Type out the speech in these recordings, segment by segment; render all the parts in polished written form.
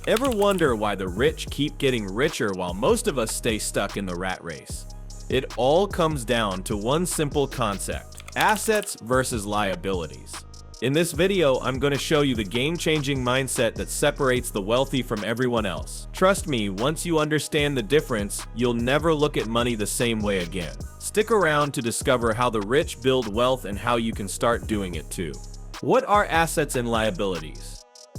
Ever wonder why the rich keep getting richer while most of us stay stuck in the rat race? It all comes down to one simple concept: assets versus liabilities. In this video, I'm going to show you the game-changing mindset that separates the wealthy from everyone else. Trust me, once you understand the difference, you'll never look at money the same way again. Stick around to discover how the rich build wealth and how you can start doing it too. What are assets and liabilities?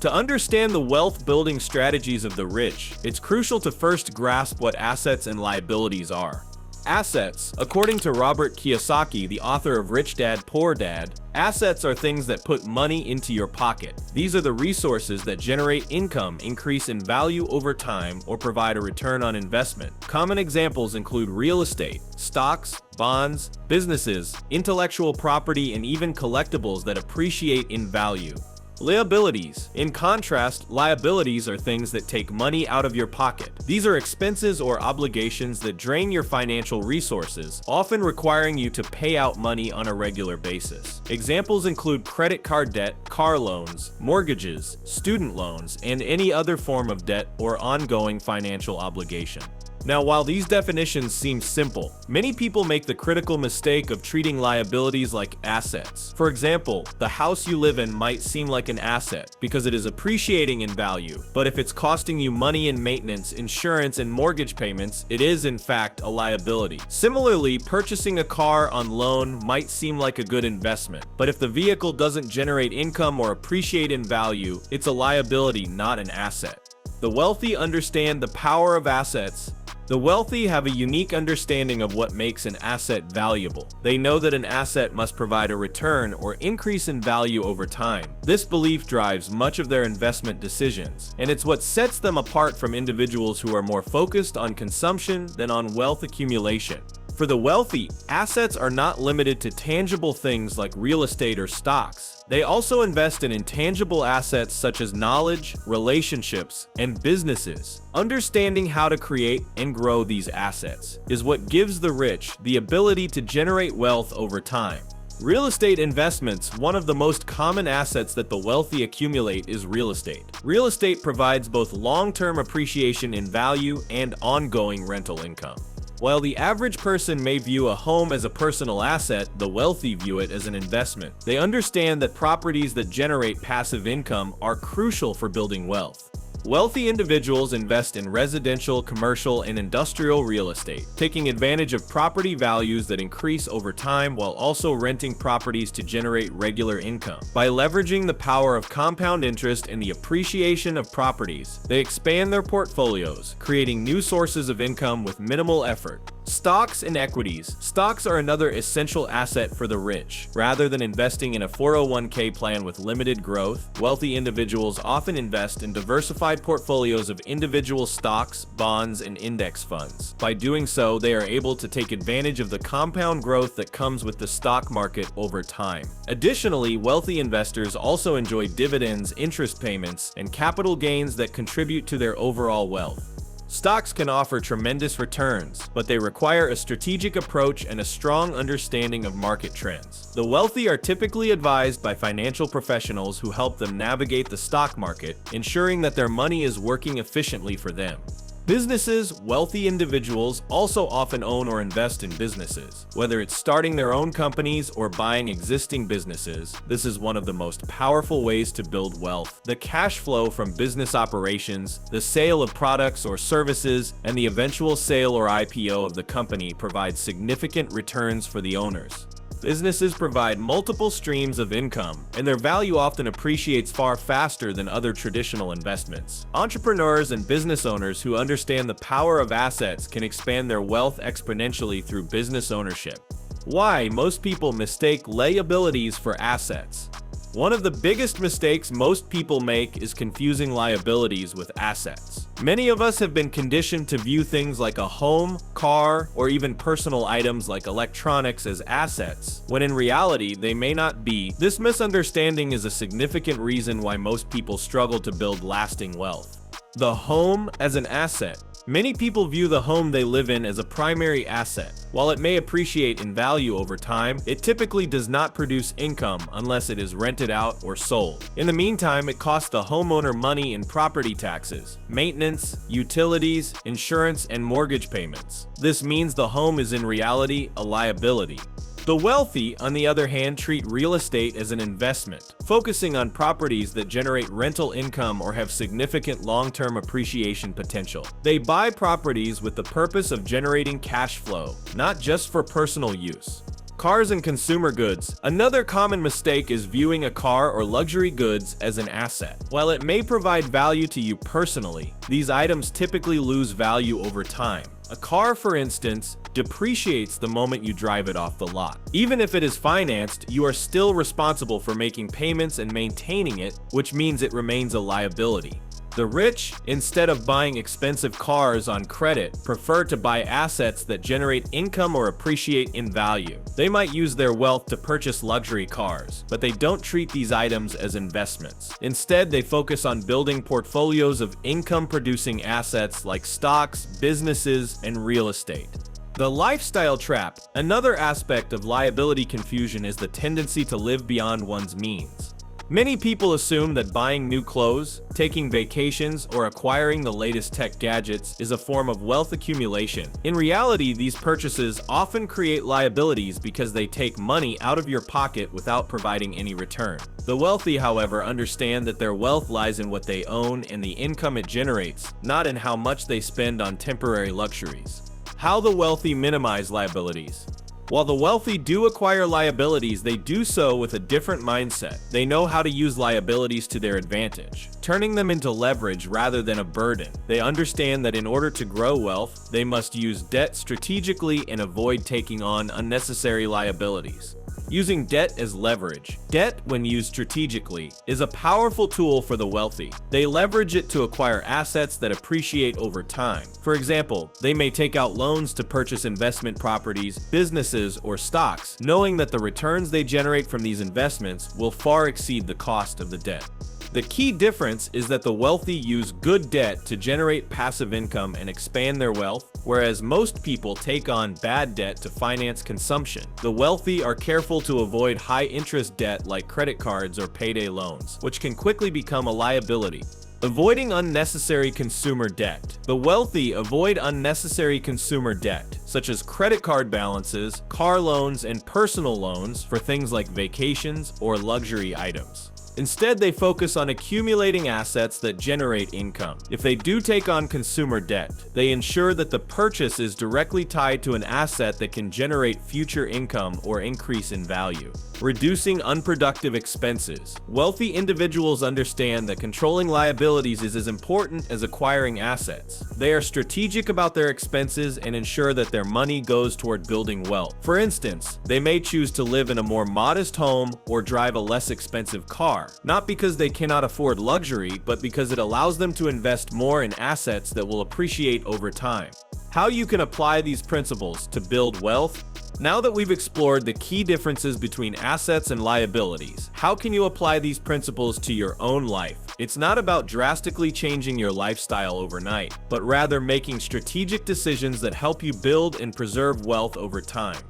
To understand the wealth-building strategies of the rich, it's crucial to first grasp what assets and liabilities are. Assets, according to Robert Kiyosaki, the author of Rich Dad, Poor Dad, assets are things that put money into your pocket. These are the resources that generate income, increase in value over time, or provide a return on investment. Common examples include real estate, stocks, bonds, businesses, intellectual property, and even collectibles that appreciate in value. Liabilities. In contrast, liabilities are things that take money out of your pocket. These are expenses or obligations that drain your financial resources, often requiring you to pay out money on a regular basis. Examples include credit card debt, car loans, mortgages, student loans, and any other form of debt or ongoing financial obligation. Now, while these definitions seem simple, many people make the critical mistake of treating liabilities like assets. For example, the house you live in might seem like an asset because it is appreciating in value, but if it's costing you money in maintenance, insurance, and mortgage payments, it is in fact a liability. Similarly, purchasing a car on loan might seem like a good investment, but if the vehicle doesn't generate income or appreciate in value, it's a liability, not an asset. The wealthy understand the power of assets. The wealthy have a unique understanding of what makes an asset valuable. They know that an asset must provide a return or increase in value over time. This belief drives much of their investment decisions, and it's what sets them apart from individuals who are more focused on consumption than on wealth accumulation. For the wealthy, assets are not limited to tangible things like real estate or stocks. They also invest in intangible assets such as knowledge, relationships, and businesses. Understanding how to create and grow these assets is what gives the rich the ability to generate wealth over time. Real estate investments. One of the most common assets that the wealthy accumulate is real estate. Real estate provides both long-term appreciation in value and ongoing rental income. While the average person may view a home as a personal asset, the wealthy view it as an investment. They understand that properties that generate passive income are crucial for building wealth. Wealthy individuals invest in residential, commercial, and industrial real estate, taking advantage of property values that increase over time while also renting properties to generate regular income. By leveraging the power of compound interest and the appreciation of properties, they expand their portfolios, creating new sources of income with minimal effort. Stocks and equities. Stocks are another essential asset for the rich. Rather than investing in a 401k plan with limited growth, wealthy individuals often invest in diversified portfolios of individual stocks, bonds, and index funds. By doing so, they are able to take advantage of the compound growth that comes with the stock market over time. Additionally, wealthy investors also enjoy dividends, interest payments, and capital gains that contribute to their overall wealth. Stocks can offer tremendous returns, but they require a strategic approach and a strong understanding of market trends. The wealthy are typically advised by financial professionals who help them navigate the stock market, ensuring that their money is working efficiently for them. Businesses. Wealthy individuals also often own or invest in businesses. Whether it's starting their own companies or buying existing businesses, this is one of the most powerful ways to build wealth. The cash flow from business operations, the sale of products or services, and the eventual sale or IPO of the company provide significant returns for the owners. Businesses provide multiple streams of income, and their value often appreciates far faster than other traditional investments. Entrepreneurs and business owners who understand the power of assets can expand their wealth exponentially through business ownership. Why most people mistake liabilities for assets. One of the biggest mistakes most people make is confusing liabilities with assets. Many of us have been conditioned to view things like a home, car, or even personal items like electronics as assets, when in reality they may not be. This misunderstanding is a significant reason why most people struggle to build lasting wealth. The home as an asset. Many people view the home they live in as a primary asset. While it may appreciate in value over time, it typically does not produce income unless it is rented out or sold. In the meantime, it costs the homeowner money in property taxes, maintenance, utilities, insurance, and mortgage payments. This means the home is in reality a liability. The wealthy, on the other hand, treat real estate as an investment, focusing on properties that generate rental income or have significant long-term appreciation potential. They buy properties with the purpose of generating cash flow, not just for personal use. Cars and consumer goods. Another common mistake is viewing a car or luxury goods as an asset. While it may provide value to you personally, these items typically lose value over time. A car, for instance, depreciates the moment you drive it off the lot. Even if it is financed, you are still responsible for making payments and maintaining it, which means it remains a liability. The rich, instead of buying expensive cars on credit, prefer to buy assets that generate income or appreciate in value. They might use their wealth to purchase luxury cars, but they don't treat these items as investments. Instead, they focus on building portfolios of income-producing assets like stocks, businesses, and real estate. The lifestyle trap. Another aspect of liability confusion is the tendency to live beyond one's means. Many people assume that buying new clothes, taking vacations, or acquiring the latest tech gadgets is a form of wealth accumulation. In reality, these purchases often create liabilities because they take money out of your pocket without providing any return. The wealthy, however, understand that their wealth lies in what they own and the income it generates, not in how much they spend on temporary luxuries. How the wealthy minimize liabilities. While the wealthy do acquire liabilities, they do so with a different mindset. They know how to use liabilities to their advantage, turning them into leverage rather than a burden. They understand that in order to grow wealth, they must use debt strategically and avoid taking on unnecessary liabilities. Using debt as leverage. Debt, when used strategically, is a powerful tool for the wealthy. They leverage it to acquire assets that appreciate over time. For example, they may take out loans to purchase investment properties, businesses, or stocks, knowing that the returns they generate from these investments will far exceed the cost of the debt. The key difference is that the wealthy use good debt to generate passive income and expand their wealth, whereas most people take on bad debt to finance consumption. The wealthy are careful to avoid high-interest debt like credit cards or payday loans, which can quickly become a liability. Avoiding unnecessary consumer debt. The wealthy avoid unnecessary consumer debt, such as credit card balances, car loans, and personal loans for things like vacations or luxury items. Instead, they focus on accumulating assets that generate income. If they do take on consumer debt, they ensure that the purchase is directly tied to an asset that can generate future income or increase in value. Reducing unproductive expenses. Wealthy individuals understand that controlling liabilities is as important as acquiring assets. They are strategic about their expenses and ensure that their money goes toward building wealth. For instance, they may choose to live in a more modest home or drive a less expensive car, not because they cannot afford luxury, but because it allows them to invest more in assets that will appreciate over time. How you can apply these principles to build wealth. Now that we've explored the key differences between assets and liabilities, how can you apply these principles to your own life? It's not about drastically changing your lifestyle overnight, but rather making strategic decisions that help you build and preserve wealth over time.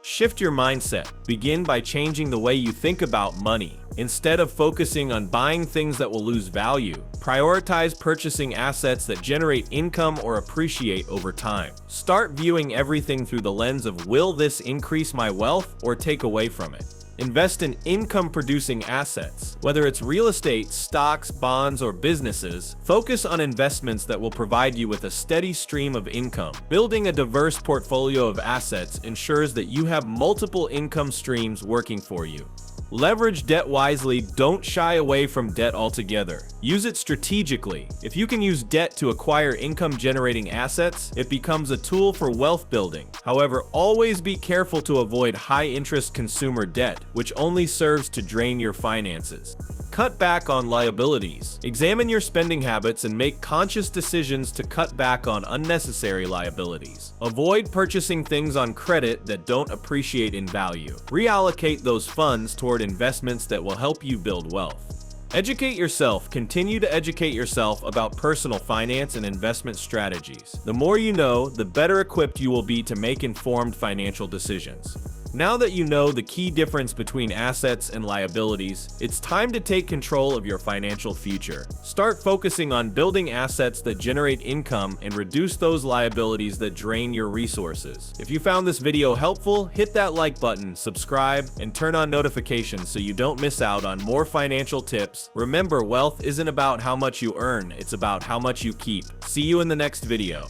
Shift your mindset. Begin by changing the way you think about money. Instead of focusing on buying things that will lose value, prioritize purchasing assets that generate income or appreciate over time. Start viewing everything through the lens of, will this increase my wealth or take away from it? Invest in income-producing assets. Whether it's real estate, stocks, bonds, or businesses, focus on investments that will provide you with a steady stream of income. Building a diverse portfolio of assets ensures that you have multiple income streams working for you. Leverage debt wisely. Don't shy away from debt altogether. Use it strategically. If you can use debt to acquire income-generating assets, it becomes a tool for wealth building. However, always be careful to avoid high-interest consumer debt, which only serves to drain your finances. Cut back on liabilities. Examine your spending habits and make conscious decisions to cut back on unnecessary liabilities. Avoid purchasing things on credit that don't appreciate in value. Reallocate those funds toward investments that will help you build wealth. Educate yourself. Continue to educate yourself about personal finance and investment strategies. The more you know, the better equipped you will be to make informed financial decisions. Now that you know the key difference between assets and liabilities, it's time to take control of your financial future. Start focusing on building assets that generate income and reduce those liabilities that drain your resources. If you found this video helpful, hit that like button, subscribe, and turn on notifications so you don't miss out on more financial tips. Remember, wealth isn't about how much you earn, it's about how much you keep. See you in the next video.